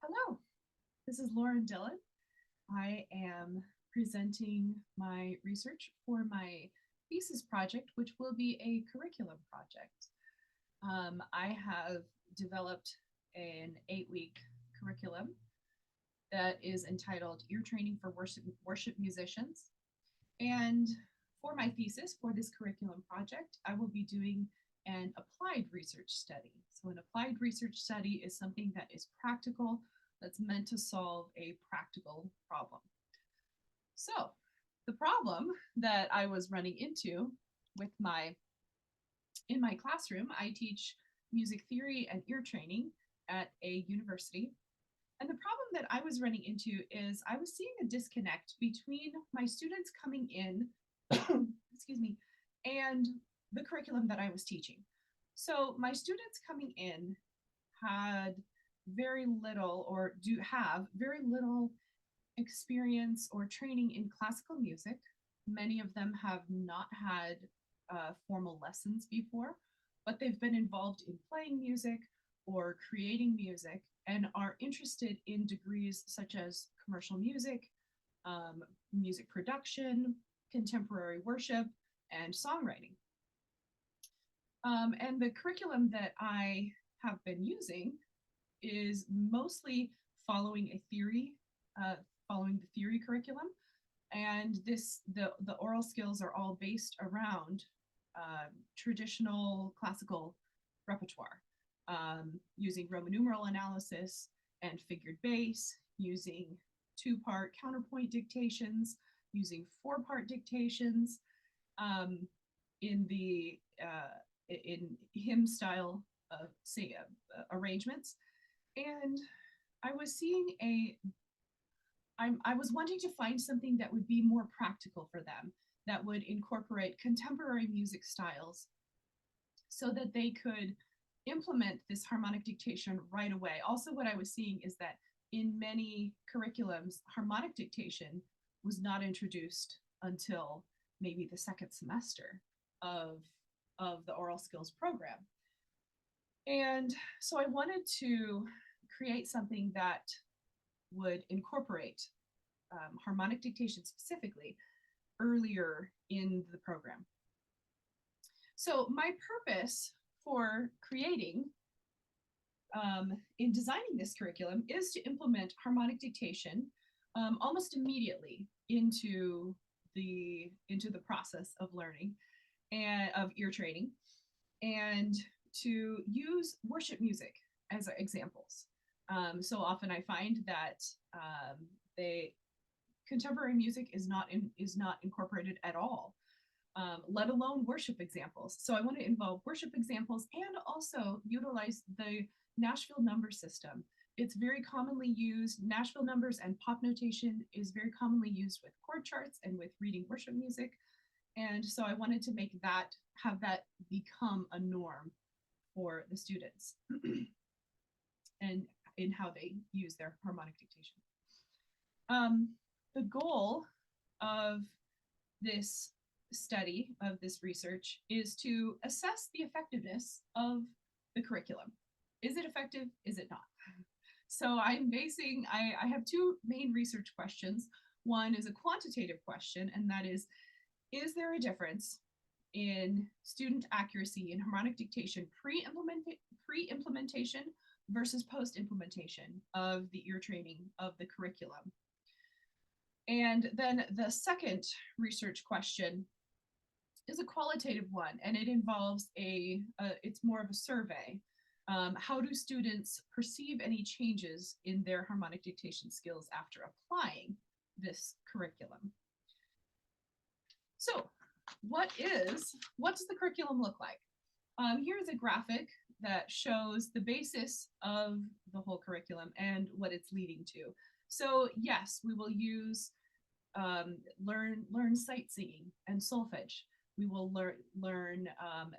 Hello, this is Lauren Dillon. I am presenting my research for my thesis project, which will be a curriculum project. I have developed an 8-week curriculum that is entitled Ear Training for Worship Musicians. And for my thesis for this curriculum project, I will be doing an applied research study. So an applied research study is something that is practical, that's meant to solve a practical problem. So the problem that I was running into with in my classroom, I teach music theory and ear training at a university. And the problem that I was running into is I was seeing a disconnect between my students coming in, excuse me, and the curriculum that I was teaching. So my students coming in had very little, or do have very little experience or training in classical music. Many of them have not had formal lessons before, but they've been involved in playing music or creating music and are interested in degrees such as commercial music, music production, contemporary worship, and songwriting. And the curriculum that I have been using is mostly following a theory, following the theory curriculum. And the oral skills are all based around traditional classical repertoire, using Roman numeral analysis and figured bass, using 2-part counterpoint dictations, using 4-part dictations, in the in hymn style say arrangements. And I was seeing I was wanting to find something that would be more practical for them, that would incorporate contemporary music styles so that they could implement this harmonic dictation right away. Also, what I was seeing is that in many curriculums, harmonic dictation was not introduced until maybe the second semester of the oral skills program. And so I wanted to create something that would incorporate harmonic dictation specifically earlier in the program. So my purpose for creating, in designing this curriculum, is to implement harmonic dictation almost immediately into the process of learning and of ear training, and to use worship music as examples. So often I find that contemporary music is not incorporated at all, let alone worship examples. So I want to involve worship examples and also utilize the Nashville number system. It's very commonly used. Nashville numbers and pop notation is very commonly used with chord charts and with reading worship music. And so I wanted to have that become a norm for the students and in how they use their harmonic dictation. The goal of this study, of this research, is to assess the effectiveness of the curriculum. Is it effective? Is it not? So I have 2 main research questions. One is a quantitative question, and that is there a difference in student accuracy in harmonic dictation pre-implementation versus post-implementation of the ear training of the curriculum? And then the second research question is a qualitative one, and it involves it's more of a survey. How do students perceive any changes in their harmonic dictation skills after applying this curriculum? So what does the curriculum look like? Here's a graphic that shows the basis of the whole curriculum and what it's leading to. So yes, we will use learn sight singing and solfege. We will learn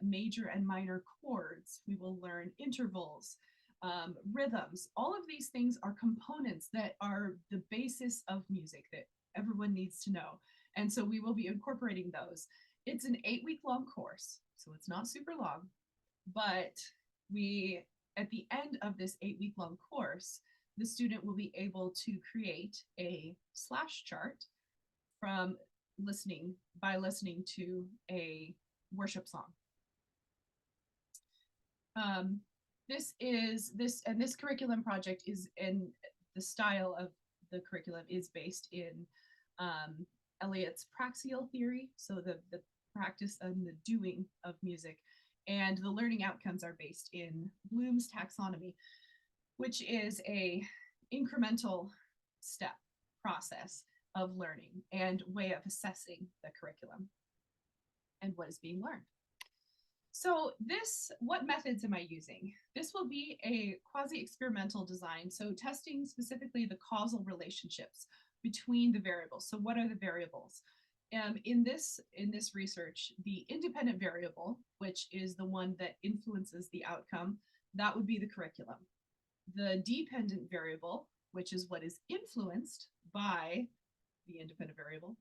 major and minor chords. We will learn intervals, rhythms. All of these things are components that are the basis of music that everyone needs to know. And so we will be incorporating those. It's an 8-week-long course, so it's not super long, but at the end of this 8-week-long course, the student will be able to create a slash chart from listening to a worship song. This curriculum project is in the style of the curriculum is based in Eliot's praxial theory, so the practice and the doing of music, and the learning outcomes are based in Bloom's taxonomy, which is a incremental step process of learning and way of assessing the curriculum and what is being learned. So what methods am I using? This will be a quasi-experimental design, so testing specifically the causal relationships between the variables. So what are the variables? In this research, the independent variable, which is the one that influences the outcome, that would be the curriculum. The dependent variable, which is what is influenced by the independent variable,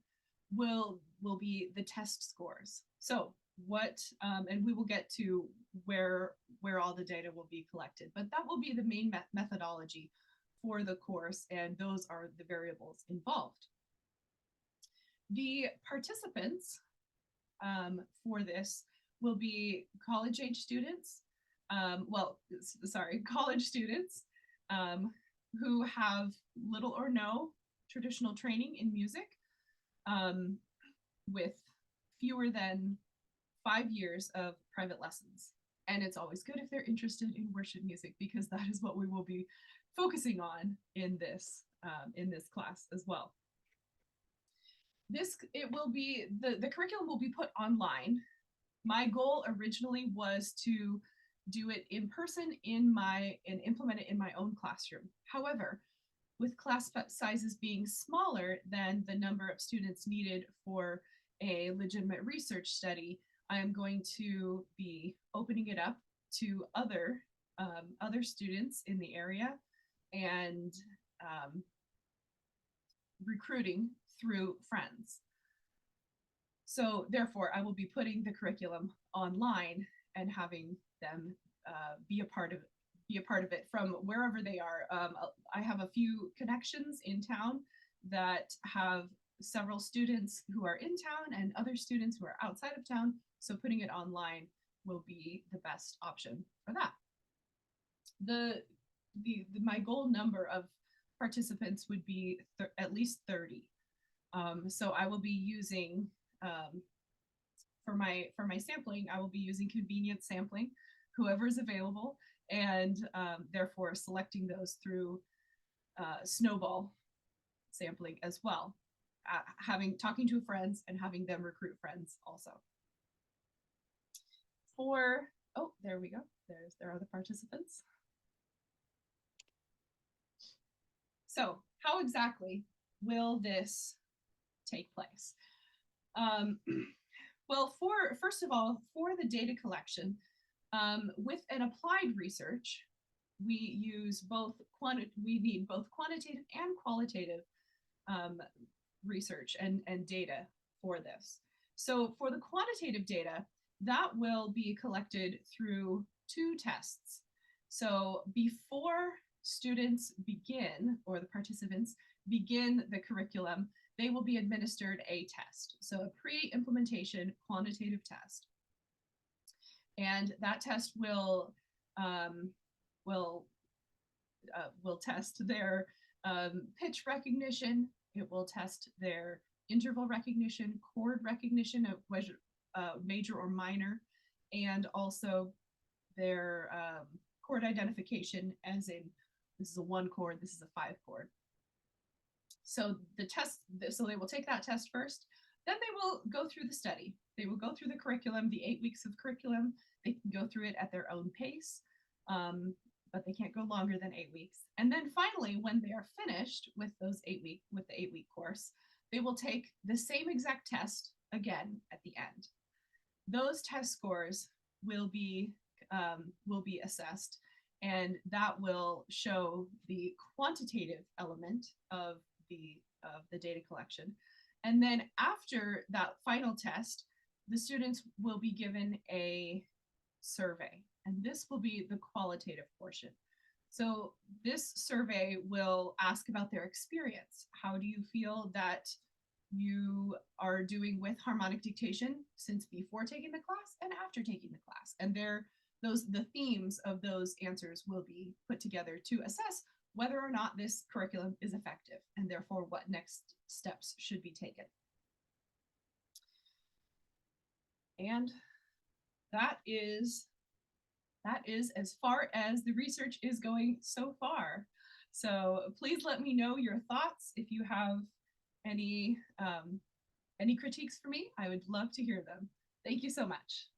will be the test scores. So and we will get to where all the data will be collected, but that will be the main methodology for the course, and those are the variables involved. The participants for this will be college-age students, college students who have little or no traditional training in music, with fewer than 5 years of private lessons. And it's always good if they're interested in worship music, because that is what we will be focusing on in this class as well. The curriculum will be put online. My goal originally was to do it in person and implement it in my own classroom. However, with class sizes being smaller than the number of students needed for a legitimate research study, I am going to be opening it up to other students in the area and recruiting through friends. So therefore, I will be putting the curriculum online and having them be a part of it from wherever they are. I have a few connections in town that have several students who are in town and other students who are outside of town. So putting it online will be the best option for that. My goal number of participants would be at least 30. So I will be using, for my sampling, I will be using convenient sampling, whoever is available, and therefore selecting those through snowball sampling as well, talking to friends and having them recruit friends also. There we go. There are the participants. So how exactly will this take place? Well, first of all, for the data collection, with an applied research, we need both quantitative and qualitative research and data for this. So for the quantitative data, that will be collected through 2 tests. So before students begin, or the participants begin the curriculum, they will be administered a test. So a pre-implementation quantitative test. And that test will test their pitch recognition. It will test their interval recognition, chord recognition of major or minor, and also their chord identification, as in this is a 1 chord, this is a 5 chord. So they will take that test first, then they will go through the study. They will go through the curriculum, the 8 weeks of curriculum. They can go through it at their own pace, but they can't go longer than 8 weeks. And then finally, when they are finished with the 8-week course, they will take the same exact test again at the end. Those test scores will be assessed, and that will show the quantitative element of the data collection. And then after that final test, the students will be given a survey, and this will be the qualitative portion. So this survey will ask about their experience. How do you feel that you are doing with harmonic dictation since before taking the class and after taking the class? And the themes of those answers will be put together to assess whether or not this curriculum is effective and therefore what next steps should be taken. And that is as far as the research is going so far. So please let me know your thoughts. If you have any critiques for me, I would love to hear them. Thank you so much.